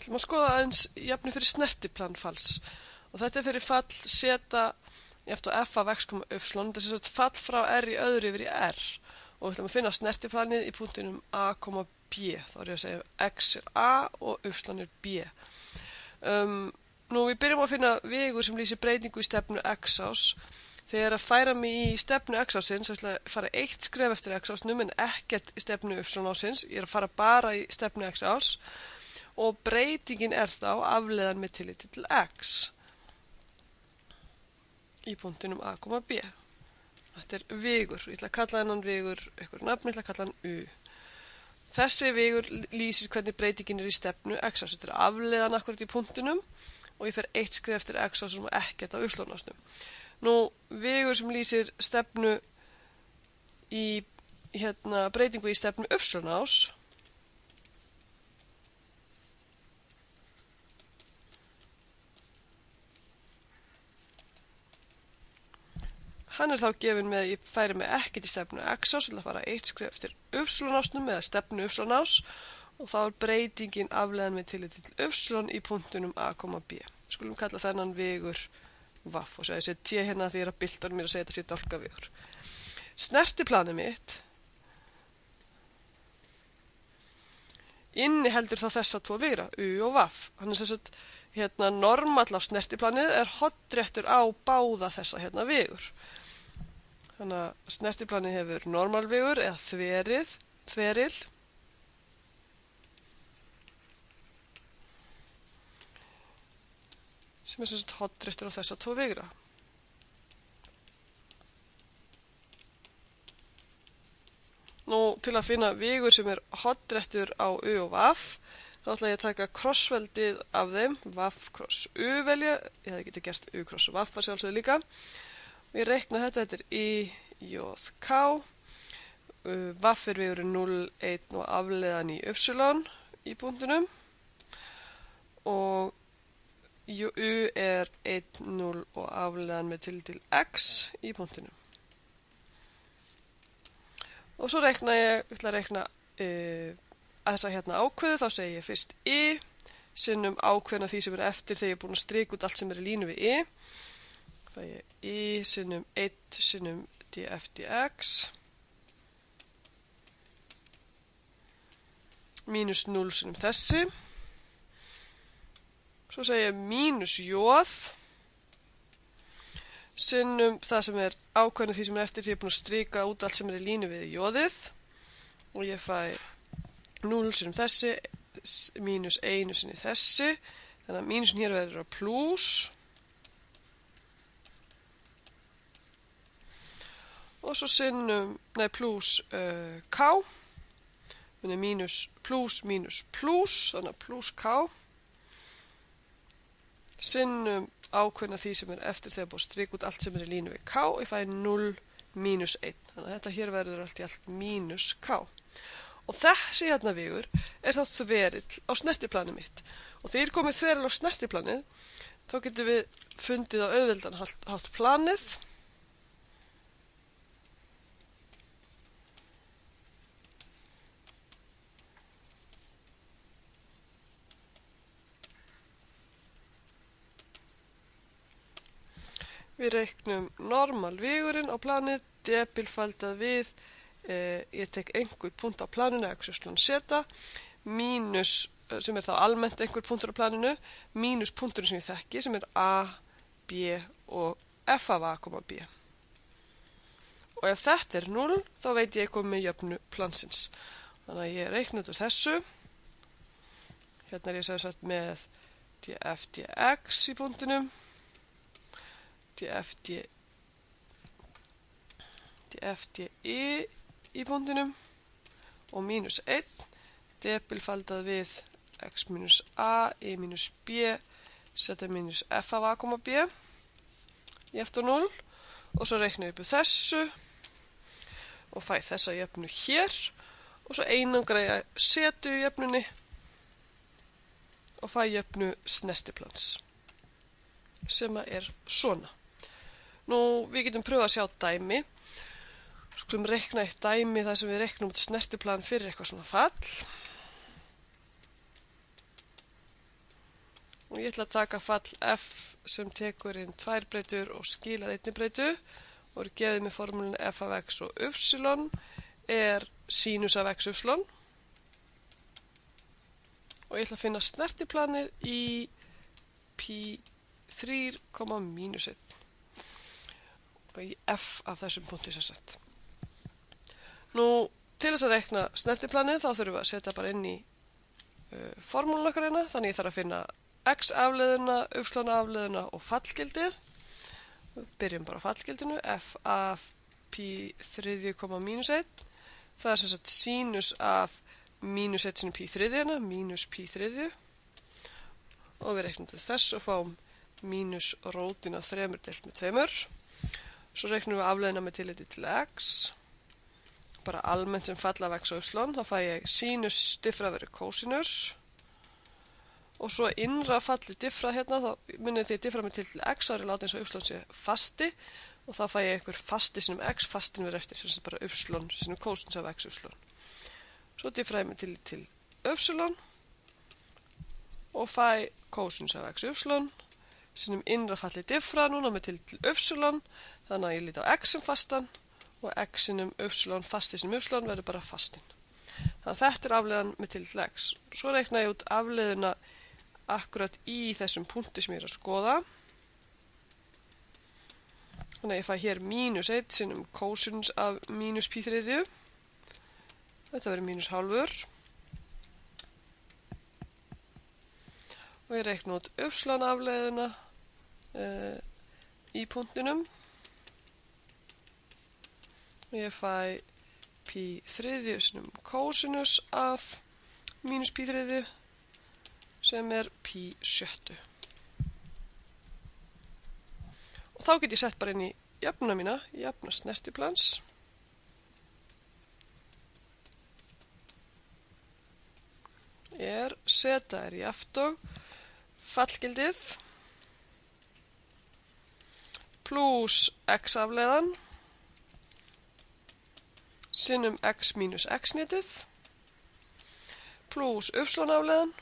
ætlum að skoða aðeins jöfnu fyrir snertiplan falls. Og þetta fyrir fall seta jafnt á f af x, y. Þetta er fall frá r í öðru yfir í r. Og við ætlum að finna snertiplanið í punktinum a, b. Þá er ég að segja x er a og y er b. Nú við byrjum að finna vegur sem lýsir breytingu í stefnu x-ás. Þegar ég er að færa mig í stefnu x-ásins, þá ætla ég að fara eitt skref eftir x-ásnum en ekkert í stefnu y-ásins. Ég er að fara bara í stefnu x-ás og breytingin er þá afleiðan með tilliti til x í punktinum a, b. Þetta er vegur. Ég ætla að kalla hennan vegur eitthvað nafn, ég ætla að kalla hann u. Þessi vegur lýsir hvernig breytingin er í stefnu x-ás. Þetta er afleiðan akkurat í punktinum og ég fer eitt skref eftir x-ásnum og ekkert á y-ásnum. Nú, vegur sem lýsir stefnu í breytingu í stefnu y-ás hann er þá gefinn með að ég færi mig ekkert í stefnu x-ás, ég ætla að fara eitt skref eftir y-ásnum eða stefnu y-ás og þá er breytingin afleiðan með tilliti til y í punktunum a, b. Skulum kalla þennan vegur vaff og svo ég seti t hérna því ég er að bylta mér að segja þetta sé dálkavegur. Snertiplanið mitt inniheldur þá þessa tvo vegra, u og vaff. Hann er sem sagt normall á snertiplanið er hornréttur á báða þessa vegur. Þannig að snertiplanið hefur normalvegur eða þveril sem er sem sagt hornréttur á þessa tvo vegra. Nú, til að finna vegur sem er hornréttur á u og vaff, þá ætla ég að taka krossveldið af þeim, vaff kross u velja, ég hefði getið gert u kross vaff að sjálfsögðu líka. Ég reikna þetta er i, j, k, vaff er vegurinn 0, 1 og afleiðan í y í punktinum og u er 1, 0 og afleiðan með tilliti til x í punktinum. Og svo ætla ég að reikna að þessa ákveðu, þá segi ég fyrst i, sinnum ákveðna því sem er eftir þegar ég er búin að strika út allt sem er í línu við i. Það er i sinnum 1 sinnum df dx mínus 0 sinnum þessi. Svo segi ég mínus j sinnum það sem er ákveðna því sem er eftir því ég er búin að strika út allt sem er í línu við j-ið og ég fæ 0 sinnum þessi mínus 1 sinnum þessi, þannig að mínusin hér verður að plús og svo sinnum, plús k mínus plús mínus plús, þannig að plús k sinnum ákveðna því sem er eftir þegar búið að strika út allt sem er í línu við k og ég fæ 0 mínus 1, þannig að þetta hér verður allt í allt mínus k. Og þessi vegur er þá þverill á snertiplanið mitt. Og þegar komið þverill á snertiplanið, þá getum við fundið á auðveldan hátt planið. Við reiknum normalvegurinn á planið, debilfaldað við ég tek einhver punkt á planinu, x seta, mínus, sem er þá almennt einhver punktur á planinu, mínus punkturinn sem ég þekki, sem er a, b og f af a, b. Og ef þetta er 0, þá veit ég komið með jöfnu plansins. Þannig að ég reikna út úr þessu. Hérna er ég sem sagt með df dx í punktinum, df di í punktinum og mínus 1 debilfaldað við x mínus a, y mínus b, setja mínus f af a, b jafnt á 0 og svo reikna ég upp úr þessu og fæ þessa jöfnu hér og svo einangra ég setu í jöfnunni og fæ jöfnu snertiplans sem er svona. Nú, við getum pröfað að sjá dæmi. Skulum reikna eitt dæmi þar sem við reiknum út snertiplan fyrir eitthvað svona fall. og ég ætla að taka fall f sem tekur inn 2 breytur og skilar 1 breytu og er gefið með formúlinu f af x og y er sínus af x y og ég ætla að finna snertiplanið í pi 3, mínus 1 og í f af þessum punkti sem sagt. Nú, til þess að reikna snertiplanið þá þurfum við að setja bara inn í formúluna okkar hérna, þannig ég þarf að finna x afleiðuna, y afleiðuna og fallgildið. Við byrjum bara á fallgildinu, f af pi 3, mínus 1. Það er sem sagt sínus af mínus 1 sinni pi 3 hérna, mínus pi 3. Og við reiknum til þess og fáum mínus rótin af 3 deilt með 2. Svo reiknum við afleiðina með tilliti til x. Bara almennt sem fall af x og y, þá fæ ég sínus diffra verið kósinus. Og svo innra falli diffra hérna, þá munið því að diffra með tilliti til x, þá er ég látið eins og y sé fasti. Og þá fæ ég einhver fasti sinum x, fastin verið eftir, sem bara y sinum kósinus af x y. Svo diffra ég með tilliti til y og fæ kósinus af x y. Sinum innra falli diffra núna með tilliti til y, þannig að ég líti á x sem fastan og x sinum y, fasti sinum y verður bara fastin. Þannig að þetta er afleiðan með tilliti til x. Svo reikna ég út afleiðuna akkurat í þessum punkti sem ég er að skoða. Þannig að ég fæ hér mínus 1 sinum kósinus af mínus pi 3. Þetta verður mínus hálfur. Og ég reikna út y afleiðuna í punktinum. Og ég fæ pi 3 sinum kósinus af mínus pi 3 sem er pi 7. Og þá get ég sett bara inn í jöfnuna mína, jöfna snertiplans. Zeta er jafnt og fallgildið pluss x afleiðan sinnum x mínus x netið pluss y afleiðan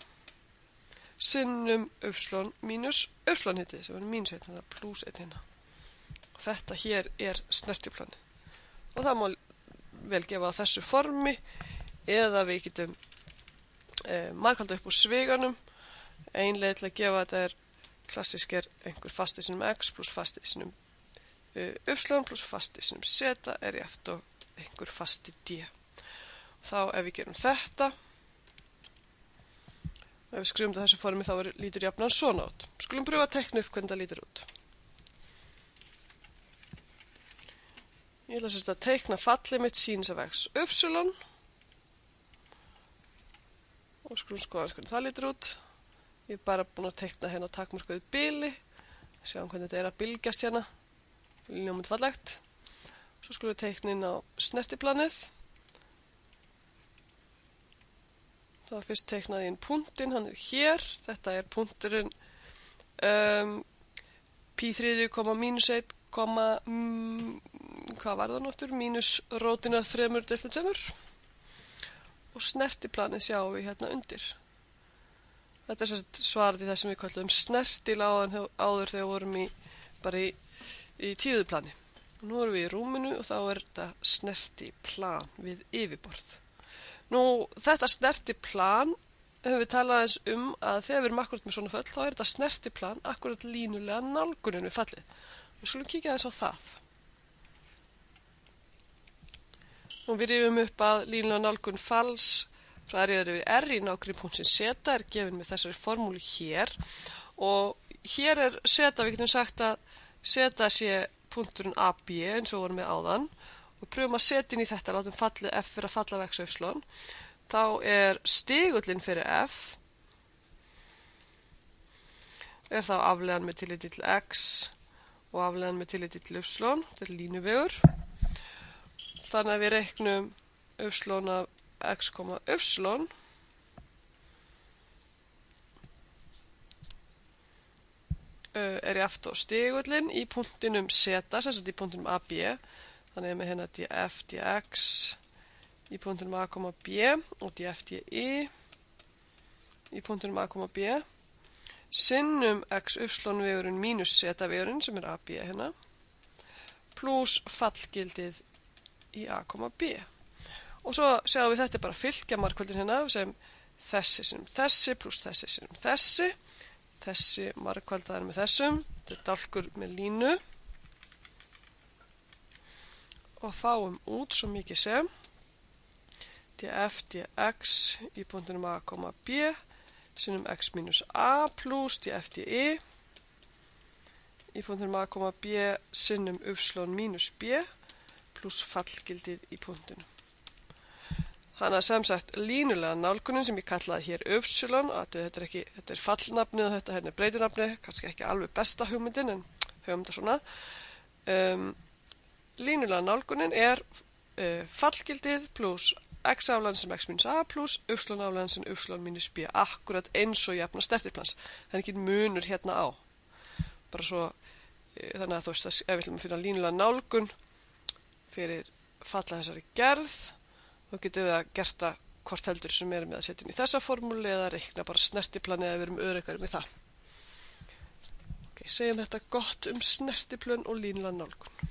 sinnum y mínus y netið sem er mínus 1, þannig að pluss 1 hérna. Og þetta hér er snertiplanið. Og það má vel gefa á þessu formi eða við getum margfalda upp úr sviganum. Ein leið til að gefa þetta er klassísk er einhver fasti sinum x pluss fasti sinum y pluss fasti sinum z er jafnt og einhver fasti d. Þá ef við gerum þetta, ef við skrifum þetta þessu formi þá lítur jafnan svona út. Skulum pröfa að tekna upp hvernig það lítur út. Ég ætla að teikna fallið mitt sínus af x y og skulum skoða hvernig það lítur út. Ég er bara búin að teikna hérna takmarkaðu bili. Sjáum hvernig þetta er að bylgjast hérna. Ljómandi fallegt. Svo skulum við teikna inn á snertiplanið. Það var fyrst teiknaði inn punktinn, hann er hér. Þetta er punkturinn pi 3, mínus 1, hvað var það nú aftur? Mínus rótina 3 deilt með 2. Og snertiplanið sjáum við hérna undir. Þetta er svarað í það sem við kallum snertil áður þegar við vorum bara í tíðuplani. Og nú erum við í rúminu og þá er þetta snertiplan við yfirborð. Nú, þetta snertiplan höfum við talað eins að þegar við erum akkurat með svona föll, þá er þetta snertiplan akkurat línulega nálgunin við fallið. Við skulum kíkja aðeins á það. Nú við rifum upp að línulega nálgun falls frá r yfir r í nákvæmni punktsins zeta er gefin með þessari formúlu hér og hér er zeta, við getum sagt að zeta sé punkturinn AB eins og vorum við áðan og pröfum að setja inn í þetta, látum fallið f fyrir að falla af x og y. Þá er stigullinn fyrir f er þá afleiðan með tilliti til x og afleiðan með tilliti til y, þetta er línuvegur. Þannig að við reiknum y af x, y er jafnt og stigullinn í punktinum zeta, sem sagt í punktinum AB. Þannig að við hérna df dx í punktinum a, b og df di í punktinum a, b sinnum x vegurinn mínus z vegurinn sem AB hérna pluss fallgildið í A, B. Og svo sjáum við þetta bara fylgja margföldin hérna sem þessi sinnum þessi pluss þessi sinnum þessi margfaldaðar með þessum, þetta er dálkur með línu og fáum út svo mikið sem df dx í punktunum A, B sinnum x minus A pluss df dI í punktunum A, B sinnum minus B pluss fallgildið í punktunum. Þannig að sem sagt línulega nálgunin sem ég kallaði hér þetta er fallnafnið og þetta hérna er breytinafnið, kannski ekki alveg besta hugmyndin en höfum þetta svona. Línulega nálgunin er fallgildið pluss x afleiðan sem x minus A pluss afleiðan sem minus B, akkurat eins og jafna stertiplans. Það er ekki munur hérna á. Bara svo, þannig að þú veist að ef við ætlum að finna línulega nálgun fyrir falla þessari gerð, þá getum við að gert það hvort heldur sem erum með að setja inn í þessa formúlu eða reikna bara snertiplani eða við erum öruggari með það. Ok, segjum þetta gott snertiplön og línulega nálgun.